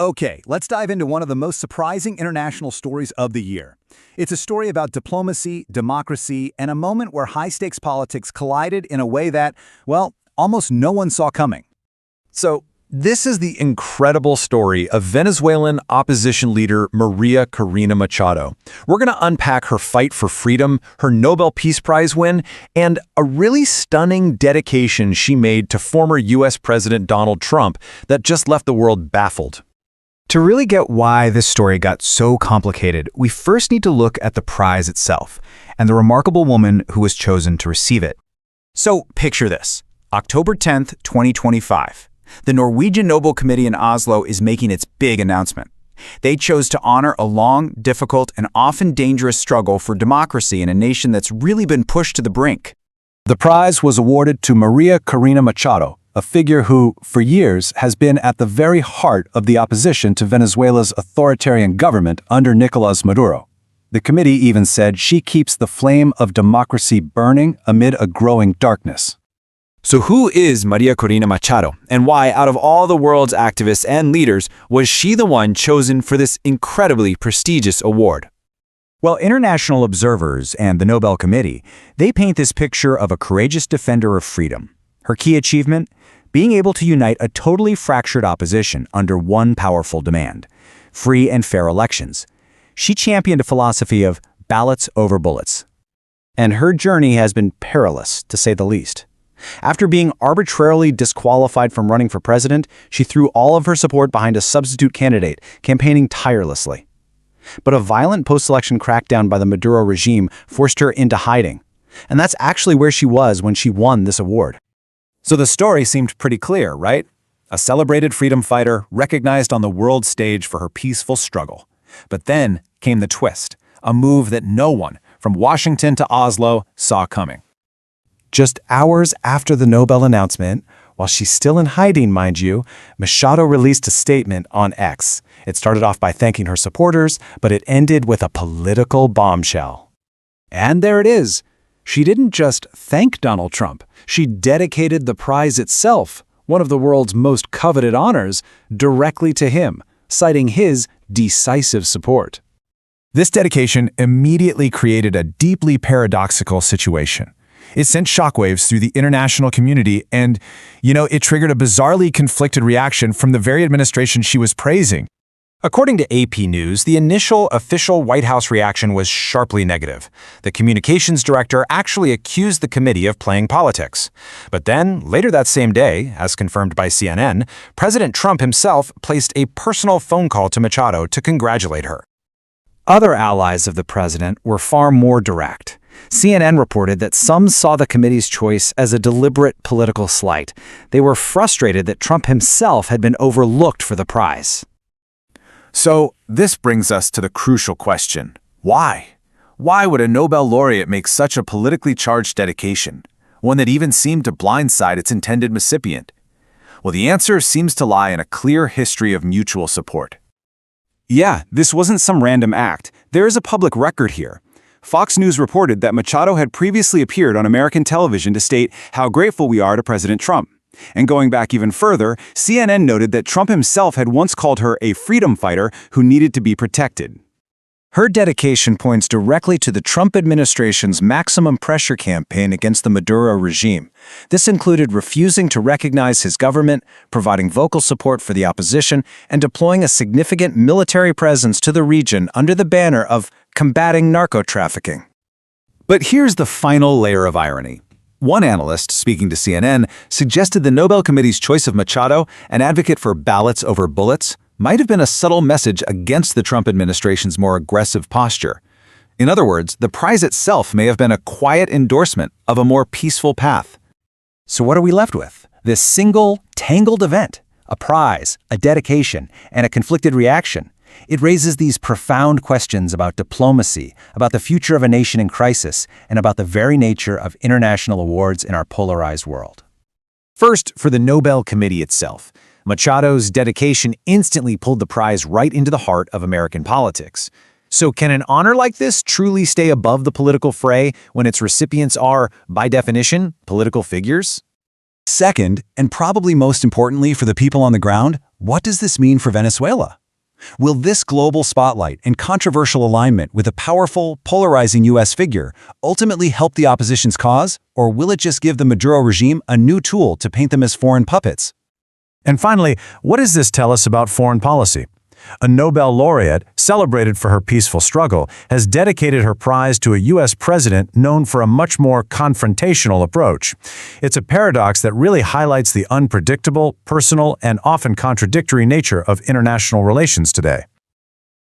Okay, let's dive into one of the most surprising international stories of the year. It's a story about diplomacy, democracy, and a moment where high-stakes politics collided in a way that, well, almost no one saw coming. So, this is the incredible story of Venezuelan opposition leader María Corina Machado. We're going to unpack her fight for freedom, her Nobel Peace Prize win, and a really stunning dedication she made to former U.S. President Donald Trump that just left the world baffled. To really get why this story got so complicated, we first need to look at the prize itself and the remarkable woman who was chosen to receive it. So picture this, October 10th, 2025. The Norwegian Nobel Committee in Oslo is making its big announcement. They chose to honor a long, difficult, and often dangerous struggle for democracy in a nation that's really been pushed to the brink. The prize was awarded to María Corina Machado, a figure who, for years, has been at the very heart of the opposition to Venezuela's authoritarian government under Nicolás Maduro. The committee even said she keeps the flame of democracy burning amid a growing darkness. So who is María Corina Machado, and why, out of all the world's activists and leaders, was she the one chosen for this incredibly prestigious award? Well, international observers and the Nobel Committee, they paint this picture of a courageous defender of freedom. Her key achievement? Being able to unite a totally fractured opposition under one powerful demand: free and fair elections. She championed a philosophy of ballots over bullets. And her journey has been perilous, to say the least. After being arbitrarily disqualified from running for president, she threw all of her support behind a substitute candidate, campaigning tirelessly. But a violent post-election crackdown by the Maduro regime forced her into hiding. And that's actually where she was when she won this award. So the story seemed pretty clear, right? A celebrated freedom fighter recognized on the world stage for her peaceful struggle. But then came the twist, a move that no one, from Washington to Oslo, saw coming. Just hours after the Nobel announcement, while she's still in hiding, mind you, Machado released a statement on X. It started off by thanking her supporters, but it ended with a political bombshell. And there it is. She didn't just thank Donald Trump. She dedicated the prize itself, one of the world's most coveted honors, directly to him, citing his decisive support. This dedication immediately created a deeply paradoxical situation. It sent shockwaves through the international community and, it triggered a bizarrely conflicted reaction from the very administration she was praising. According to AP News, the initial official White House reaction was sharply negative. The communications director actually accused the committee of playing politics. But then, later that same day, as confirmed by CNN, President Trump himself placed a personal phone call to Machado to congratulate her. Other allies of the president were far more direct. CNN reported that some saw the committee's choice as a deliberate political slight. They were frustrated that Trump himself had been overlooked for the prize. So, this brings us to the crucial question. Why? Why would a Nobel laureate make such a politically charged dedication, one that even seemed to blindside its intended recipient? Well, the answer seems to lie in a clear history of mutual support. Yeah, this wasn't some random act. There is a public record here. Fox News reported that Machado had previously appeared on American television to state how grateful we are to President Trump. And going back even further, CNN noted that Trump himself had once called her a freedom fighter who needed to be protected. Her dedication points directly to the Trump administration's maximum pressure campaign against the Maduro regime. This included refusing to recognize his government, providing vocal support for the opposition, and deploying a significant military presence to the region under the banner of combating narco-trafficking. But here's the final layer of irony. One analyst, speaking to CNN, suggested the Nobel Committee's choice of Machado, an advocate for ballots over bullets, might have been a subtle message against the Trump administration's more aggressive posture. In other words, the prize itself may have been a quiet endorsement of a more peaceful path. So what are we left with? This single, tangled event, a prize, a dedication, and a conflicted reaction. It raises these profound questions about diplomacy, about the future of a nation in crisis, and about the very nature of international awards in our polarized world. First, for the Nobel Committee itself. Machado's dedication instantly pulled the prize right into the heart of American politics. So can an honor like this truly stay above the political fray when its recipients are, by definition, political figures? Second, and probably most importantly for the people on the ground, what does this mean for Venezuela? Will this global spotlight and controversial alignment with a powerful, polarizing U.S. figure ultimately help the opposition's cause, or will it just give the Maduro regime a new tool to paint them as foreign puppets? And finally, what does this tell us about foreign policy? A Nobel laureate, celebrated for her peaceful struggle, has dedicated her prize to a U.S. president known for a much more confrontational approach. It's a paradox that really highlights the unpredictable, personal, and often contradictory nature of international relations today.